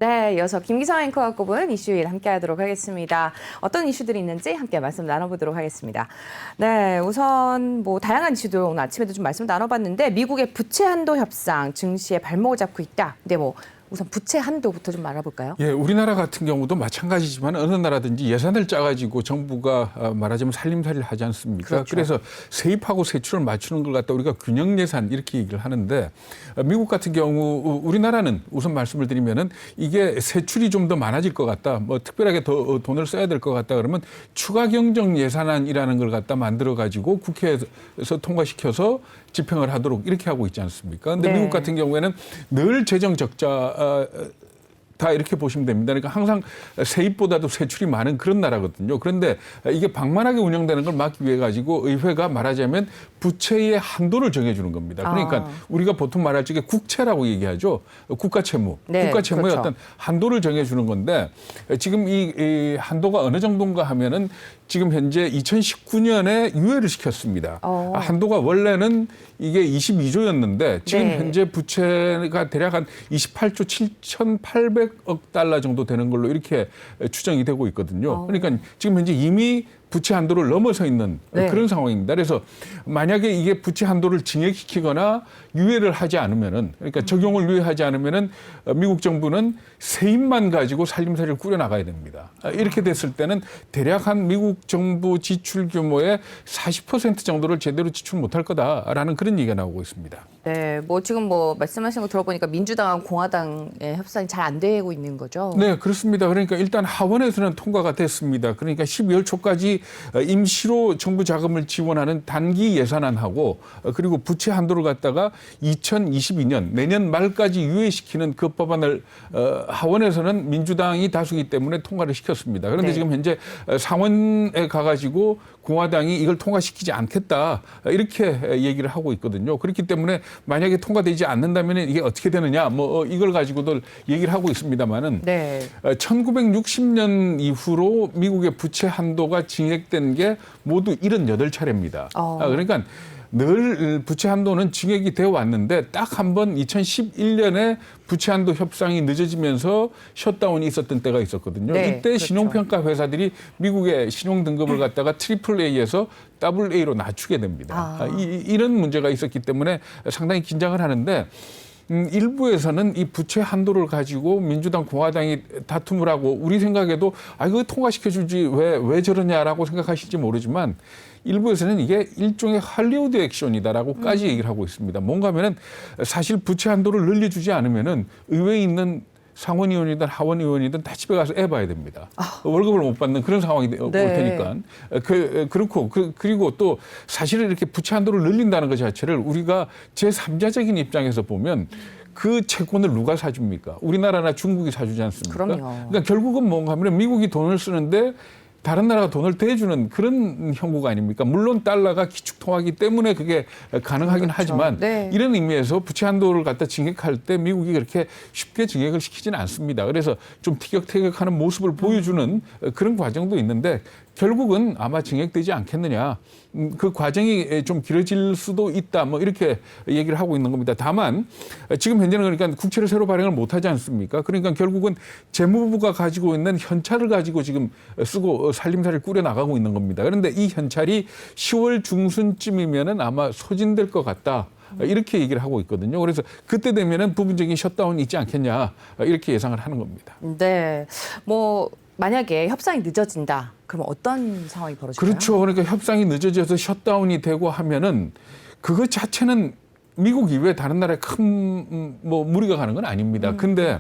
네, 이어서 김기성 앵커가 꼽은 이슈일 함께하도록 하겠습니다. 어떤 이슈들이 있는지 함께 말씀 나눠보도록 하겠습니다. 네, 우선 다양한 이슈들 오늘 아침에도 좀 말씀 나눠봤는데 미국의 부채 한도 협상 증시에 발목을 잡고 있다. 근데 우선 부채 한도부터 좀 알아볼까요? 예, 우리나라 같은 경우도 마찬가지지만 어느 나라든지 예산을 짜가지고 정부가 말하자면 살림살이를 하지 않습니까? 그렇죠. 그래서 세입하고 세출을 맞추는 걸 갖다 우리가 균형 예산 이렇게 얘기를 하는데 미국 같은 경우 우리나라는 우선 말씀을 드리면은 이게 세출이 좀 더 많아질 것 같다. 특별하게 더 돈을 써야 될 것 같다 그러면 추가 경정 예산안이라는 걸 갖다 만들어 가지고 국회에서 통과시켜서 집행을 하도록 이렇게 하고 있지 않습니까? 근데 네. 미국 같은 경우에는 늘 재정 적자 다 이렇게 보시면 됩니다. 그러니까 항상 세입보다도 세출이 많은 그런 나라거든요. 그런데 이게 방만하게 운영되는 걸 막기 위해 가지고 의회가 말하자면 부채의 한도를 정해주는 겁니다. 그러니까 우리가 보통 말할 적에 국채라고 얘기하죠. 국가 채무. 네, 국가 채무의 그렇죠. 어떤 한도를 정해주는 건데 지금 이 한도가 어느 정도인가 하면은 지금 현재 2019년에 유예를 시켰습니다. 한도가 원래는 이게 22조였는데 지금 네. 현재 부채가 대략 한 28조 7,800억 달러 정도 되는 걸로 이렇게 추정이 되고 있거든요. 그러니까 지금 현재 이미 부채 한도를 넘어서 있는 네. 그런 상황입니다. 그래서 만약에 이게 부채 한도를 증액시키거나 유예를 하지 않으면은 그러니까 적용을 유예하지 않으면은 미국 정부는 세입만 가지고 살림살이를 꾸려 나가야 됩니다. 이렇게 됐을 때는 대략 한 미국 정부 지출 규모의 40% 정도를 제대로 지출 못할 거다라는 그런 얘기가 나오고 있습니다. 네, 지금 말씀하신 거 들어보니까 민주당하고 공화당의 협상이 잘 안 되고 있는 거죠? 네, 그렇습니다. 그러니까 일단 하원에서는 통과가 됐습니다. 그러니까 12월 초까지 임시로 정부 자금을 지원하는 단기 예산안하고 그리고 부채 한도를 갖다가 2022년 내년 말까지 유예시키는 그 법안을 하원에서는 민주당이 다수이기 때문에 통과를 시켰습니다. 그런데 네. 지금 현재 상원에 가가지고 공화당이 이걸 통과시키지 않겠다 이렇게 얘기를 하고 있거든요. 그렇기 때문에 만약에 통과되지 않는다면 이게 어떻게 되느냐 이걸 가지고들 얘기를 하고 있습니다만은 네. 1960년 이후로 미국의 부채 한도가 증액된 게 모두 78차례입니다. 그러니까 늘 부채 한도는 증액이 되어 왔는데 딱 한 번 2011년에 부채 한도 협상이 늦어지면서 셧다운이 있었던 때가 있었거든요. 네, 이때 그렇죠. 신용평가 회사들이 미국의 신용 등급을 갖다가 AAA에서 AA로 낮추게 됩니다. 이런 문제가 있었기 때문에 상당히 긴장을 하는데 일부에서는 이 부채 한도를 가지고 민주당, 공화당이 다툼을 하고 우리 생각에도 이거 통과시켜주지 왜 저러냐라고 생각하실지 모르지만 일부에서는 이게 일종의 할리우드 액션이다라고까지 얘기를 하고 있습니다. 뭔가 하면은 사실 부채 한도를 늘려주지 않으면은 의회에 있는 상원의원이든 하원의원이든 다 집에 가서 애 봐야 됩니다. 월급을 못 받는 그런 상황이 올 테니까. 그렇고 그리고 또 사실은 이렇게 부채 한도를 늘린다는 것 자체를 우리가 제3자적인 입장에서 보면 그 채권을 누가 사줍니까? 우리나라나 중국이 사주지 않습니까? 그럼요. 그러니까 결국은 뭔가 하면 미국이 돈을 쓰는데 다른 나라가 돈을 대주는 그런 형국가 아닙니까? 물론 달러가 기축통화기 때문에 그게 가능하긴 그렇죠. 하지만 네. 이런 의미에서 부채 한도를 갖다 증액할 때 미국이 그렇게 쉽게 증액을 시키지는 않습니다. 그래서 좀 티격태격하는 모습을 보여주는 그런 과정도 있는데 결국은 아마 증액되지 않겠느냐. 그 과정이 좀 길어질 수도 있다. 이렇게 얘기를 하고 있는 겁니다. 다만 지금 현재는 그러니까 국채를 새로 발행을 못하지 않습니까? 그러니까 결국은 재무부가 가지고 있는 현찰을 가지고 지금 쓰고 살림살이를 꾸려 나가고 있는 겁니다. 그런데 이 현찰이 10월 중순쯤이면은 아마 소진될 것 같다. 이렇게 얘기를 하고 있거든요. 그래서 그때 되면은 부분적인 셧다운이 있지 않겠냐. 이렇게 예상을 하는 겁니다. 네, 만약에 협상이 늦어진다. 그럼 어떤 상황이 벌어질까요? 그렇죠. 그러니까 협상이 늦어져서 셧다운이 되고 하면은 그것 자체는 미국 이외에 다른 나라에 큰 무리가 가는 건 아닙니다. 근데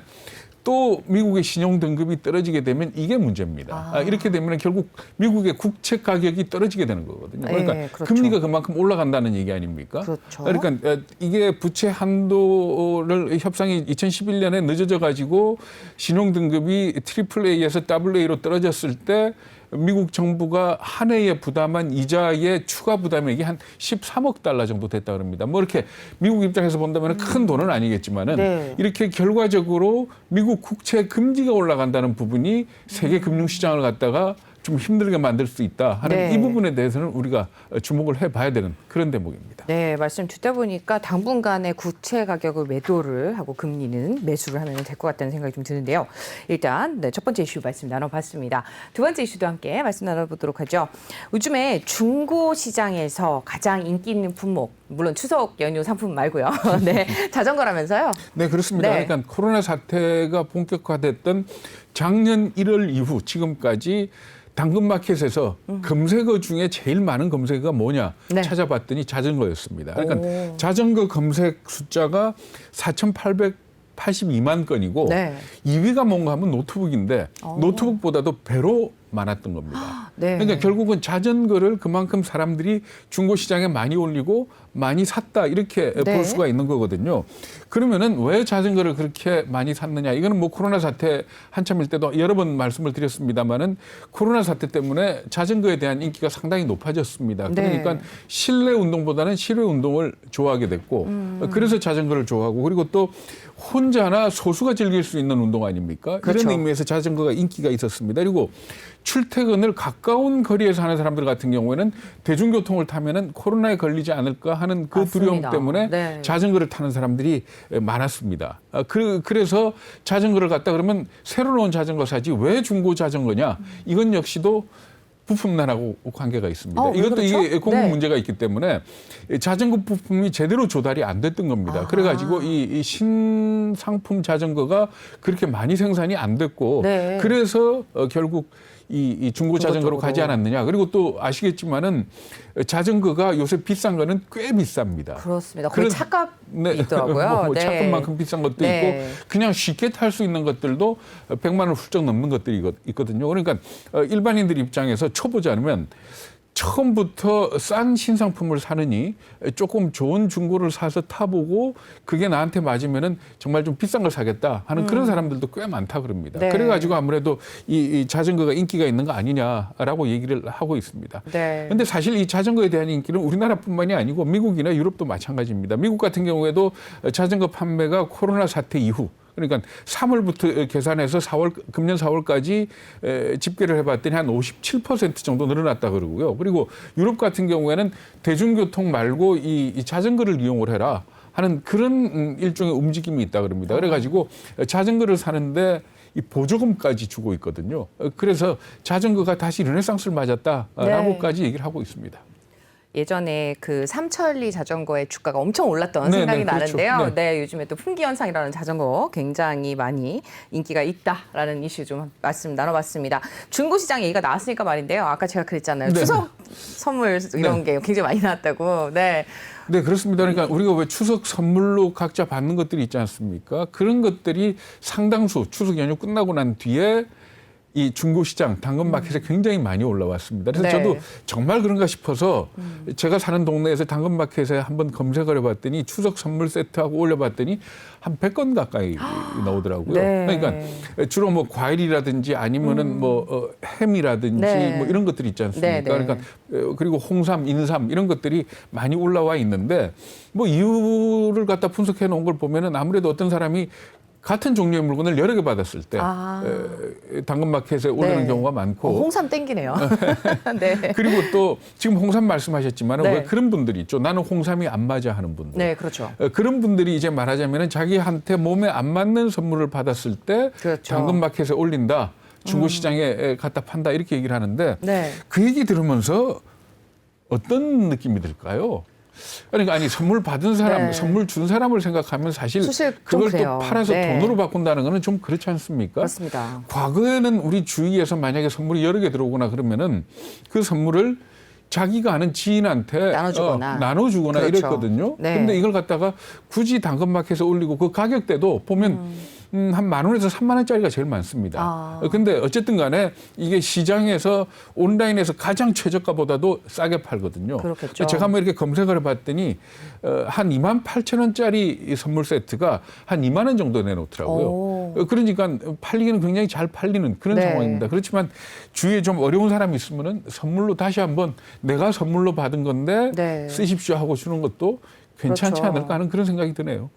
또 미국의 신용 등급이 떨어지게 되면 이게 문제입니다. 이렇게 되면 결국 미국의 국채 가격이 떨어지게 되는 거거든요. 그러니까 네, 그렇죠. 금리가 그만큼 올라간다는 얘기 아닙니까? 그렇죠. 그러니까 이게 부채 한도를 협상이 2011년에 늦어져 가지고 신용 등급이 AAA에서 AA로 떨어졌을 때 미국 정부가 한 해에 부담한 이자의 추가 부담액이 한 13억 달러 정도 됐다 그럽니다. 이렇게 미국 입장에서 본다면 큰 돈은 아니겠지만은 네. 이렇게 결과적으로 미국 국채 금리가 올라간다는 부분이 세계 금융 시장을 갖다가 좀 힘들게 만들 수 있다 하는 네. 이 부분에 대해서는 우리가 주목을 해봐야 되는 그런 대목입니다. 네, 말씀 듣다 보니까 당분간의 국채 가격을 매도를 하고 금리는 매수를 하면 될 것 같다는 생각이 좀 드는데요. 일단 네, 첫 번째 이슈 말씀 나눠봤습니다. 두 번째 이슈도 함께 말씀 나눠보도록 하죠. 요즘에 중고 시장에서 가장 인기 있는 품목, 물론 추석 연휴 상품 말고요. 네, 자전거라면서요? 네, 그렇습니다. 네. 그러니까 코로나 사태가 본격화됐던 작년 1월 이후 지금까지 당근마켓에서 검색어 중에 제일 많은 검색어가 뭐냐 네. 찾아봤더니 자전거였습니다. 그러니까 오. 자전거 검색 숫자가 4,882만 건이고 네. 2위가 뭔가 하면 노트북인데 노트북보다도 배로 많았던 겁니다. 네. 그러니까 결국은 자전거를 그만큼 사람들이 중고 시장에 많이 올리고 많이 샀다 이렇게 네. 볼 수가 있는 거거든요. 그러면은 왜 자전거를 그렇게 많이 샀느냐? 이거는 뭐 코로나 사태 한참일 때도 여러 번 말씀을 드렸습니다만은 코로나 사태 때문에 자전거에 대한 인기가 상당히 높아졌습니다. 그러니까 네. 실내 운동보다는 실외 운동을 좋아하게 됐고 그래서 자전거를 좋아하고 그리고 또 혼자나 소수가 즐길 수 있는 운동 아닙니까? 그렇죠. 이런 의미에서 자전거가 인기가 있었습니다. 그리고 출퇴근을 가까운 거리에서 하는 사람들 같은 경우에는 대중교통을 타면은 코로나에 걸리지 않을까 하는 그 두려움 맞습니다. 때문에 네. 자전거를 타는 사람들이 많았습니다. 그래서 자전거를 갖다 그러면 새로 나온 자전거 사지 왜 중고 자전거냐? 이건 역시도 부품난하고 관계가 있습니다. 왜 이것도 그렇죠? 이게 공급 네. 문제가 있기 때문에 자전거 부품이 제대로 조달이 안 됐던 겁니다. 그래가지고 이 신상품 자전거가 그렇게 많이 생산이 안 됐고 네. 그래서 결국 이 중고 자전거로 쪽으로. 가지 않았느냐. 그리고 또 아시겠지만은 자전거가 요새 비싼 거는 꽤 비쌉니다. 그렇습니다. 거의 그런- 차값이 네. 있더라고요. 뭐 네. 차값만큼 비싼 것도 네. 있고 그냥 쉽게 탈 수 있는 것들도 100만 원 훌쩍 넘는 것들이 있거든요. 그러니까 일반인들 입장에서 초보자면 처음부터 싼 신상품을 사느니 조금 좋은 중고를 사서 타보고 그게 나한테 맞으면은 정말 좀 비싼 걸 사겠다 하는 그런 사람들도 꽤 많다 그럽니다. 네. 그래가지고 아무래도 이 자전거가 인기가 있는 거 아니냐라고 얘기를 하고 있습니다. 네. 근데 사실 이 자전거에 대한 인기는 우리나라뿐만이 아니고 미국이나 유럽도 마찬가지입니다. 미국 같은 경우에도 자전거 판매가 코로나 사태 이후 그러니까 3월부터 계산해서 금년 4월까지 집계를 해봤더니 한 57% 정도 늘어났다 그러고요. 그리고 유럽 같은 경우에는 대중교통 말고 이 자전거를 이용을 해라 하는 그런 일종의 움직임이 있다 그럽니다. 그래가지고 자전거를 사는데 이 보조금까지 주고 있거든요. 그래서 자전거가 다시 르네상스를 맞았다라고까지 얘기를 하고 있습니다. 예전에 그 삼천리 자전거의 주가가 엄청 올랐던 네, 생각이 네, 그렇죠. 나는데요. 네. 네, 요즘에 또 풍기 현상이라는 자전거 굉장히 많이 인기가 있다라는 이슈 좀 말씀 나눠봤습니다. 중고 시장 얘기가 나왔으니까 말인데요. 아까 제가 그랬잖아요. 네. 추석 선물 이런 게 굉장히 많이 나왔다고. 네. 네, 그렇습니다. 그러니까 우리가 왜 추석 선물로 각자 받는 것들이 있지 않습니까? 그런 것들이 상당수 추석 연휴 끝나고 난 뒤에 이 중고시장 당근마켓에 굉장히 많이 올라왔습니다. 그래서 네. 저도 정말 그런가 싶어서 제가 사는 동네에서 당근마켓에 한번 검색을 해봤더니 추석 선물 세트하고 올려봤더니 한 100건 가까이 나오더라고요. 네. 그러니까 주로 뭐 과일이라든지 아니면은 뭐 햄이라든지 네. 뭐 이런 것들이 있지 않습니까? 네, 네. 그러니까 그리고 홍삼, 인삼 이런 것들이 많이 올라와 있는데 뭐 이유를 갖다 분석해 놓은 걸 보면은 아무래도 어떤 사람이 같은 종류의 물건을 여러 개 받았을 때 당근마켓에 오르는 네. 경우가 많고 홍삼 땡기네요. 네. 그리고 또 지금 홍삼 말씀하셨지만 네. 왜 그런 분들이 있죠. 나는 홍삼이 안 맞아 하는 분들. 네, 그렇죠. 그런 분들이 이제 말하자면 자기한테 몸에 안 맞는 선물을 받았을 때 그렇죠. 당근마켓에 올린다. 중고시장에 갖다 판다 이렇게 얘기를 하는데 네. 그 얘기 들으면서 어떤 느낌이 들까요? 그러니까 아니 선물 받은 사람, 네. 선물 준 사람을 생각하면 사실 좀 그걸 그래요. 또 팔아서 네. 돈으로 바꾼다는 거는 좀 그렇지 않습니까? 그렇습니다. 과거에는 우리 주위에서 만약에 선물이 여러 개 들어오거나 그러면은 그 선물을 자기가 아는 지인한테 나눠주거나 그렇죠. 이랬거든요. 네. 근데 이걸 갖다가 굳이 당근마켓에 올리고 그 가격대도 보면 한 10,000원에서 30,000원짜리가 제일 많습니다. 근데 어쨌든 간에 이게 시장에서 온라인에서 가장 최저가보다도 싸게 팔거든요. 그렇겠죠. 제가 한번 이렇게 검색을 해봤더니 한 28,000원짜리 선물 세트가 한 2만 원 정도 내놓더라고요. 그러니까 팔리기는 굉장히 잘 팔리는 그런 네. 상황입니다. 그렇지만 주위에 좀 어려운 사람이 있으면은 선물로 다시 한번 내가 선물로 받은 건데 네. 쓰십시오 하고 주는 것도 괜찮지 그렇죠. 않을까 하는 그런 생각이 드네요.